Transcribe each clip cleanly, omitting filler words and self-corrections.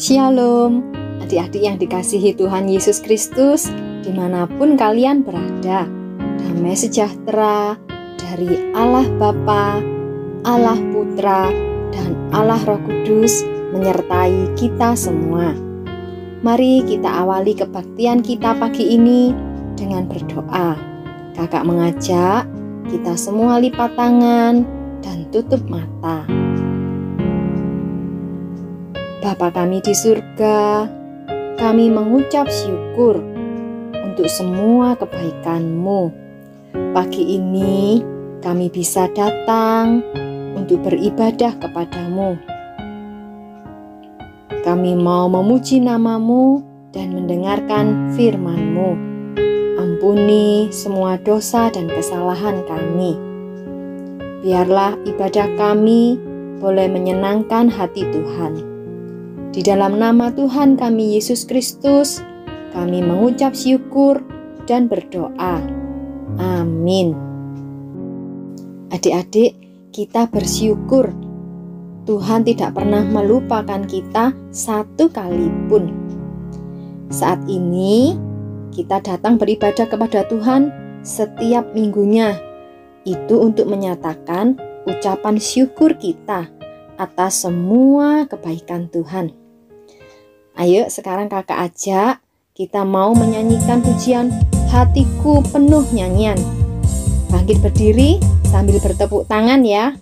Shalom, adik-adik yang dikasihi Tuhan Yesus Kristus, dimanapun kalian berada. Damai sejahtera dari Allah Bapa, Allah Putra, dan Allah Roh Kudus menyertai kita semua. Mari kita awali kebaktian kita pagi ini dengan berdoa. Kakak mengajak kita semua lipat tangan dan tutup mata. Bapa kami di surga, kami mengucap syukur untuk semua kebaikan-Mu. Pagi ini kami bisa datang untuk beribadah kepadamu. Kami mau memuji nama-Mu dan mendengarkan firman-Mu. Ampuni semua dosa dan kesalahan kami. Biarlah ibadah kami boleh menyenangkan hati Tuhan. Di dalam nama Tuhan kami Yesus Kristus, kami mengucap syukur dan berdoa. Amin. Adik-adik, kita bersyukur Tuhan tidak pernah melupakan kita satu kali pun. Saat ini kita datang beribadah kepada Tuhan setiap minggunya. Itu untuk menyatakan ucapan syukur kita atas semua kebaikan Tuhan. Ayo sekarang kakak ajak kita mau menyanyikan pujian Hatiku Penuh Nyanyian. Bangkit berdiri sambil bertepuk tangan ya.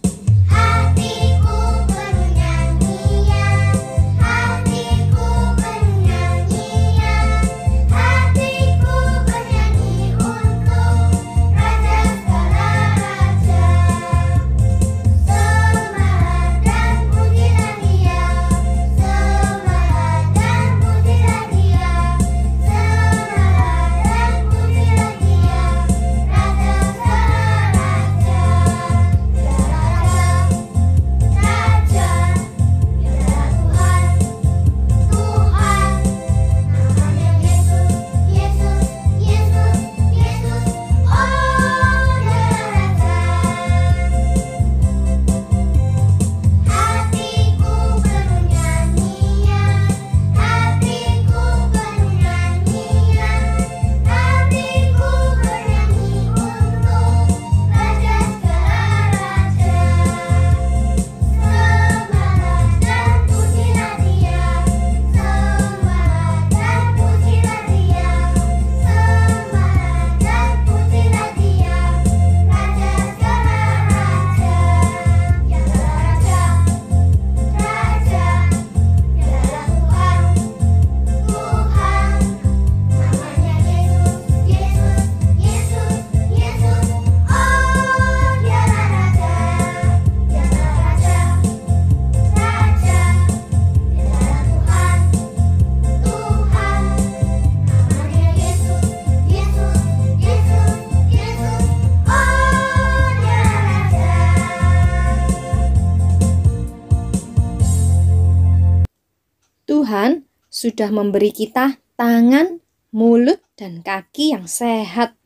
Tuhan sudah memberi kita tangan, mulut, dan kaki yang sehat.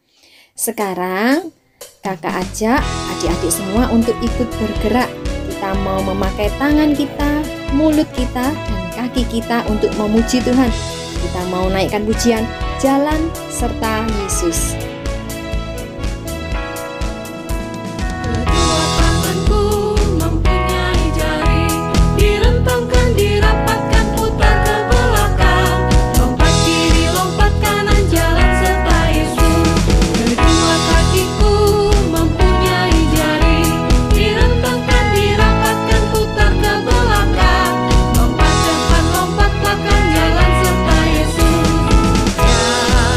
Sekarang kakak ajak adik-adik semua untuk ikut bergerak. Kita mau memakai tangan kita, mulut kita, dan kaki kita untuk memuji Tuhan. Kita mau naikkan pujian Jalan Serta Yesus.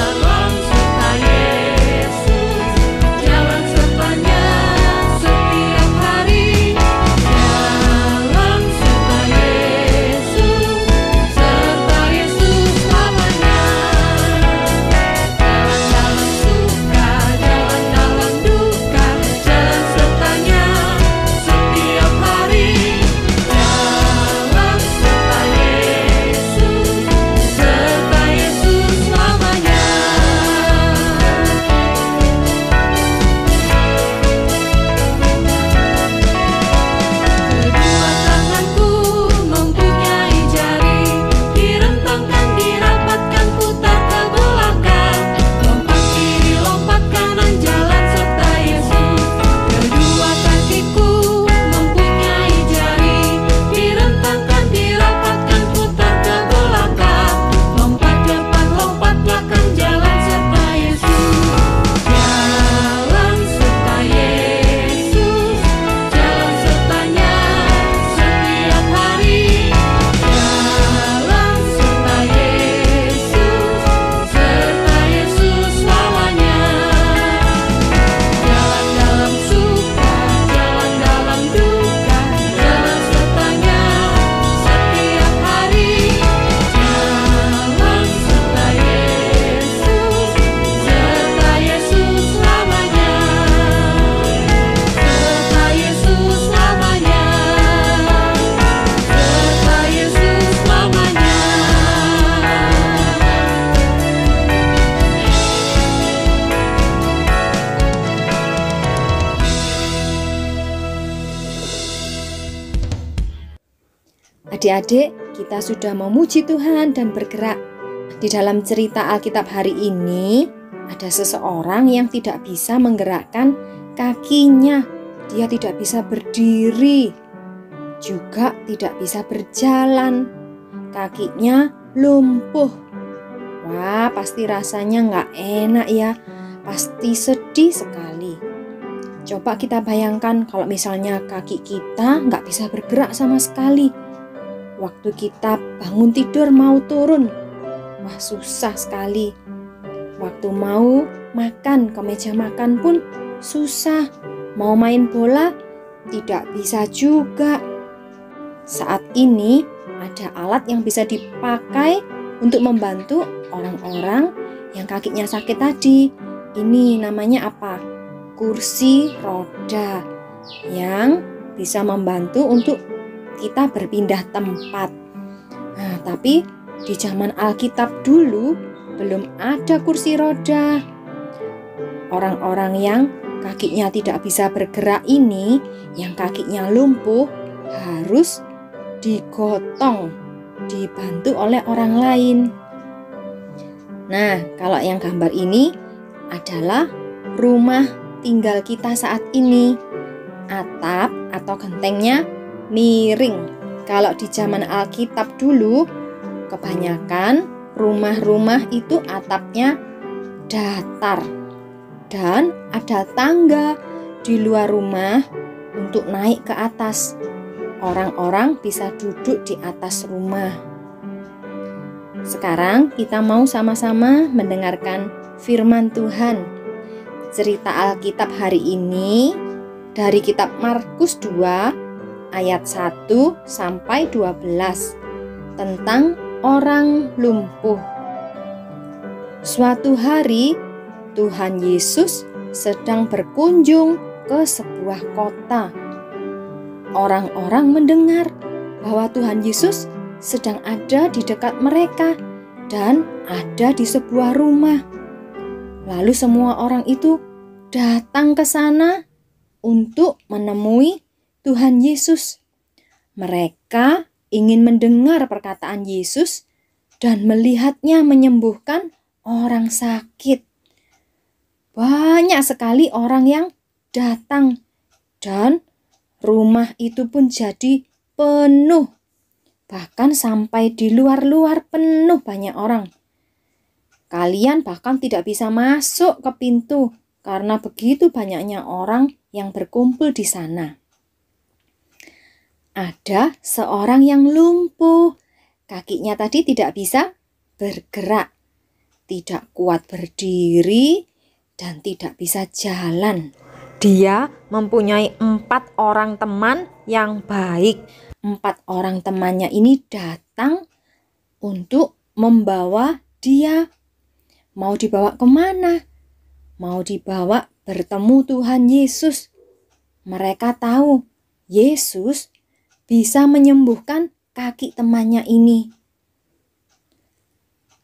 Jalan serta Yesus. Adik-adik, kita sudah memuji Tuhan dan bergerak. Di dalam cerita Alkitab hari ini, ada seseorang yang tidak bisa menggerakkan kakinya. Dia tidak bisa berdiri, juga tidak bisa berjalan. Kakinya lumpuh. Wah, pasti rasanya nggak enak ya. Pasti sedih sekali. Coba kita bayangkan kalau misalnya kaki kita nggak bisa bergerak sama sekali. Waktu kita bangun tidur mau turun, wah susah sekali. Waktu mau makan ke meja makan pun susah. Mau main bola tidak bisa juga. Saat ini ada alat yang bisa dipakai untuk membantu orang-orang yang kakinya sakit tadi. Ini namanya apa? Kursi roda yang bisa membantu untuk kita berpindah tempat. Nah, tapi di zaman Alkitab dulu belum ada kursi roda. Orang-orang yang kakinya tidak bisa bergerak ini, yang kakinya lumpuh, harus digotong, dibantu oleh orang lain. Nah, kalau yang gambar ini adalah rumah tinggal kita saat ini. Atap atau gentengnya miring. Kalau di zaman Alkitab dulu, kebanyakan rumah-rumah itu atapnya datar. Dan ada tangga di luar rumah untuk naik ke atas. Orang-orang bisa duduk di atas rumah. Sekarang kita mau sama-sama mendengarkan firman Tuhan. Cerita Alkitab hari ini dari kitab Markus 2 ayat 1 sampai 12 tentang orang lumpuh. Suatu hari Tuhan Yesus sedang berkunjung ke sebuah kota. Orang-orang mendengar bahwa Tuhan Yesus sedang ada di dekat mereka dan ada di sebuah rumah. Lalu semua orang itu datang ke sana untuk menemui Tuhan Yesus. Mereka ingin mendengar perkataan Yesus dan melihatnya menyembuhkan orang sakit. Banyak sekali orang yang datang dan rumah itu pun jadi penuh. Bahkan sampai di luar-luar penuh banyak orang. Kalian bahkan tidak bisa masuk ke pintu karena begitu banyaknya orang yang berkumpul di sana. Ada seorang yang lumpuh. Kakinya tadi tidak bisa bergerak, tidak kuat berdiri, dan tidak bisa jalan. Dia mempunyai 4 orang teman yang baik. 4 orang temannya ini datang untuk membawa dia. Mau dibawa kemana? Mau dibawa bertemu Tuhan Yesus. Mereka tahu Yesus bisa menyembuhkan kaki temannya ini.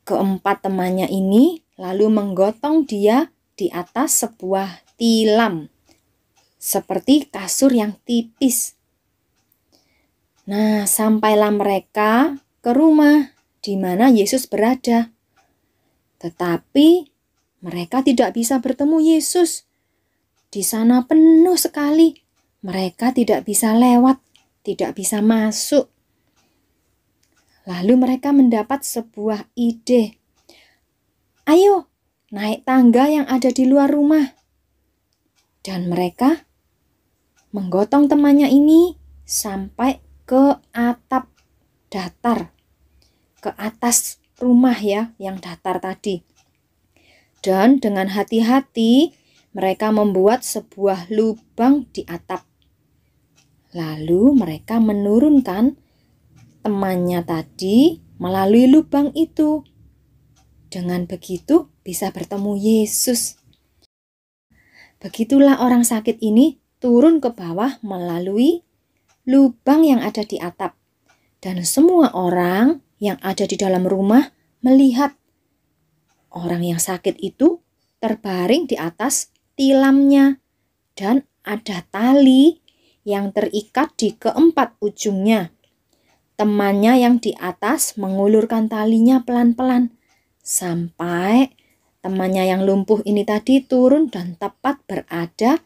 Keempat temannya ini lalu menggotong dia di atas sebuah tilam, seperti kasur yang tipis. Nah, sampailah mereka ke rumah di mana Yesus berada. Tetapi mereka tidak bisa bertemu Yesus. Di sana penuh sekali. Mereka tidak bisa lewat, tidak bisa masuk. Lalu mereka mendapat sebuah ide. Ayo, naik tangga yang ada di luar rumah. Dan mereka menggotong temannya ini sampai ke atap datar, ke atas rumah ya, yang datar tadi. Dan dengan hati-hati mereka membuat sebuah lubang di atap. Lalu mereka menurunkan temannya tadi melalui lubang itu. Dengan begitu bisa bertemu Yesus. Begitulah orang sakit ini turun ke bawah melalui lubang yang ada di atap. Dan semua orang yang ada di dalam rumah melihat orang yang sakit itu terbaring di atas tilamnya. Dan ada tali yang terikat di keempat ujungnya. temannya yang di atas mengulurkan talinya pelan-pelan sampai temannya yang lumpuh ini tadi turun dan tepat berada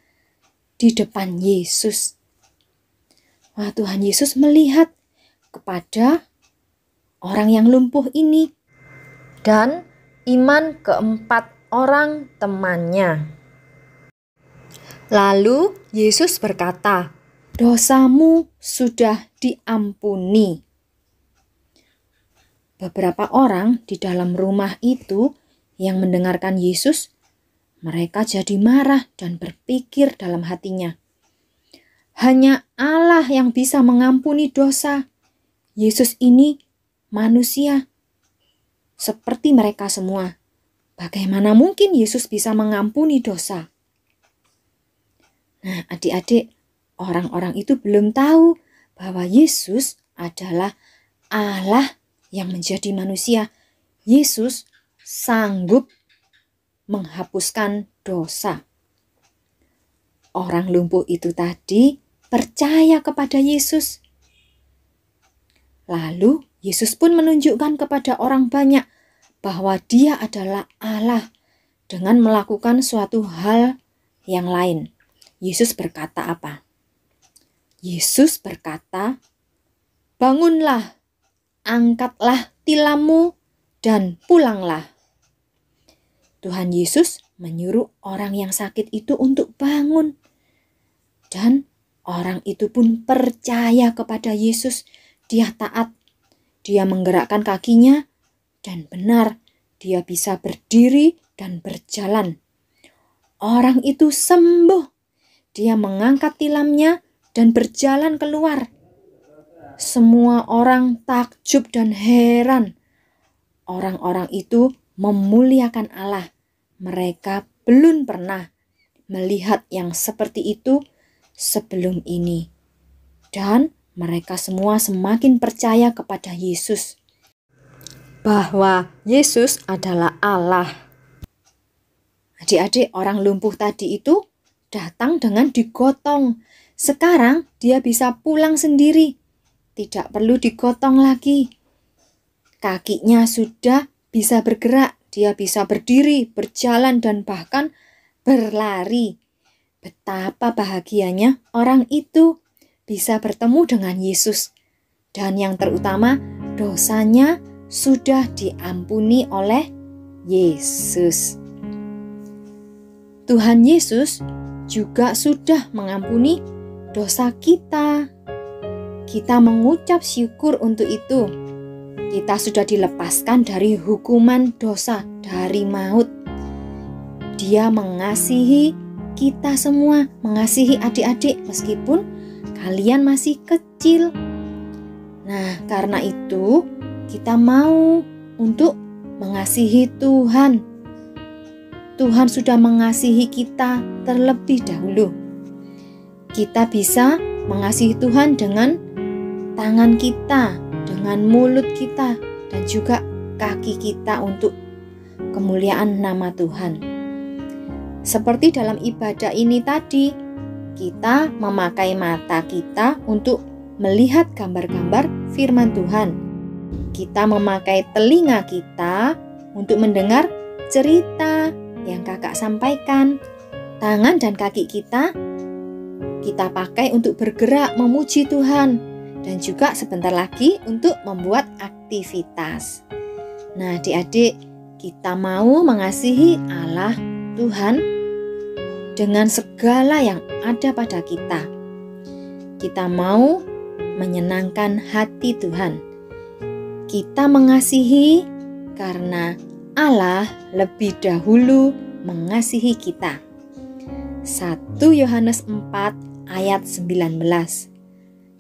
di depan Yesus. Wah, Tuhan Yesus melihat kepada orang yang lumpuh ini dan iman keempat orang temannya. Lalu Yesus berkata, "Dosamu sudah diampuni." Beberapa orang di dalam rumah itu yang mendengarkan Yesus, mereka jadi marah dan berpikir dalam hatinya, hanya Allah yang bisa mengampuni dosa. Yesus ini manusia seperti mereka semua. Bagaimana mungkin Yesus bisa mengampuni dosa? Nah, adik-adik, orang-orang itu belum tahu bahwa Yesus adalah Allah yang menjadi manusia. Yesus sanggup menghapuskan dosa. Orang lumpuh itu tadi percaya kepada Yesus. Lalu Yesus pun menunjukkan kepada orang banyak bahwa Dia adalah Allah dengan melakukan suatu hal yang lain. Yesus berkata apa? Yesus berkata, "Bangunlah, angkatlah tilammu dan pulanglah." Tuhan Yesus menyuruh orang yang sakit itu untuk bangun. Dan orang itu pun percaya kepada Yesus. Dia taat. Dia menggerakkan kakinya dan benar dia bisa berdiri dan berjalan. Orang itu sembuh. Dia mengangkat tilamnya dan berjalan keluar. Semua orang takjub dan heran. Orang-orang itu memuliakan Allah. Mereka belum pernah melihat yang seperti itu sebelum ini. Dan mereka semua semakin percaya kepada Yesus. Bahwa Yesus adalah Allah. Adik-adik, orang lumpuh tadi itu datang dengan digotong. Sekarang dia bisa pulang sendiri. Tidak perlu digotong lagi. Kakinya sudah bisa bergerak. Dia bisa berdiri, berjalan, dan bahkan berlari. Betapa bahagianya orang itu bisa bertemu dengan Yesus. Dan yang terutama, dosanya sudah diampuni oleh Yesus. Tuhan Yesus juga sudah mengampuni dosa kita. Kita mengucap syukur untuk itu. Kita sudah dilepaskan dari hukuman dosa, dari maut. Dia mengasihi kita semua, mengasihi adik-adik meskipun kalian masih kecil. Nah, karena itu kita mau untuk mengasihi Tuhan. Tuhan sudah mengasihi kita terlebih dahulu. Kita bisa mengasihi Tuhan dengan tangan kita, dengan mulut kita, dan juga kaki kita untuk kemuliaan nama Tuhan. Seperti dalam ibadah ini tadi, kita memakai mata kita untuk melihat gambar-gambar firman Tuhan. Kita memakai telinga kita untuk mendengar cerita yang kakak sampaikan. Tangan dan kaki kita pakai untuk bergerak memuji Tuhan. Dan juga sebentar lagi untuk membuat aktivitas. Nah, adik-adik, kita mau mengasihi Allah Tuhan dengan segala yang ada pada kita. Kita mau menyenangkan hati Tuhan. Kita mengasihi karena Allah lebih dahulu mengasihi kita. 1 Yohanes 4 ayat 19.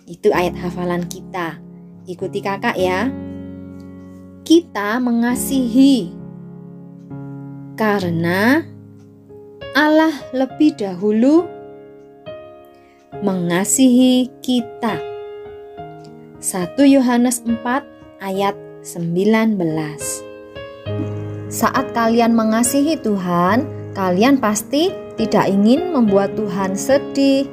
Itu ayat hafalan kita. Ikuti kakak ya. Kita mengasihi karena Allah lebih dahulu mengasihi kita. 1 Yohanes 4 ayat 19. Saat kalian mengasihi Tuhan, kalian pasti tidak ingin membuat Tuhan sedih.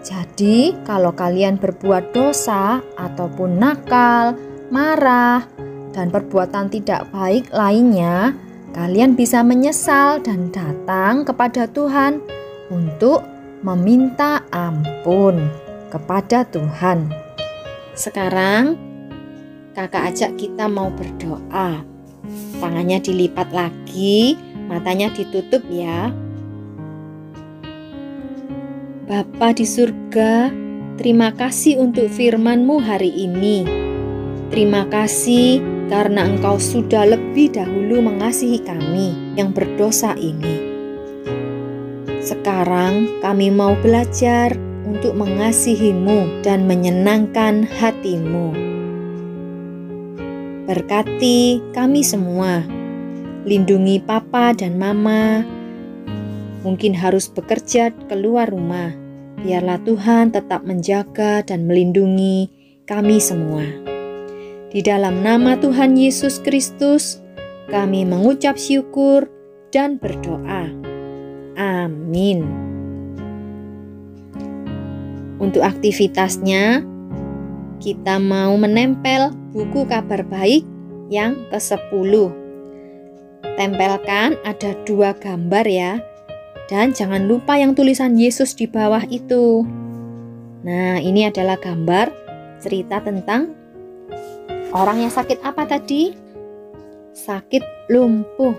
Jadi, kalau kalian berbuat dosa ataupun nakal, marah, dan perbuatan tidak baik lainnya, kalian bisa menyesal dan datang kepada Tuhan untuk meminta ampun kepada Tuhan. Sekarang, kakak ajak kita mau berdoa. Tangannya dilipat lagi, matanya ditutup ya. Bapa di surga, terima kasih untuk firman-Mu hari ini. Terima kasih karena Engkau sudah lebih dahulu mengasihi kami yang berdosa ini. Sekarang kami mau belajar untuk mengasihi-Mu dan menyenangkan hati-Mu. Berkati kami semua, lindungi Papa dan Mama. Mungkin harus bekerja keluar rumah. Biarlah Tuhan tetap menjaga dan melindungi kami semua. Di dalam nama Tuhan Yesus Kristus, kami mengucap syukur dan berdoa. Amin. Untuk aktivitasnya, kita mau menempel buku kabar baik yang ke-10. Tempelkan ada 2 gambar ya. Dan jangan lupa yang tulisan Yesus di bawah itu. Nah, ini adalah gambar cerita tentang orang yang sakit apa tadi? Sakit lumpuh.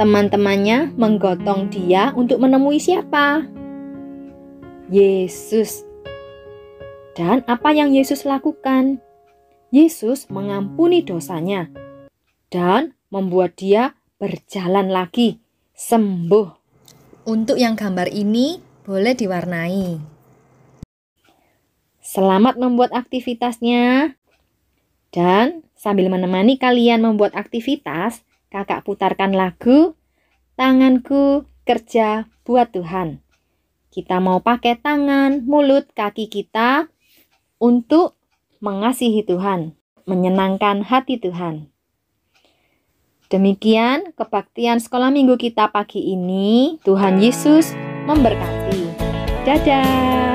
Teman-temannya menggotong dia untuk menemui siapa? Yesus. Dan apa yang Yesus lakukan? Yesus mengampuni dosanya dan membuat dia berjalan lagi, sembuh. Untuk yang gambar ini boleh diwarnai. Selamat membuat aktivitasnya. Dan sambil menemani kalian membuat aktivitas, kakak putarkan lagu Tanganku Kerja Buat Tuhan. Kita mau pakai tangan, mulut, kaki kita untuk mengasihi Tuhan, menyenangkan hati Tuhan. Demikian kebaktian sekolah minggu kita pagi ini. Tuhan Yesus memberkati. Dadah.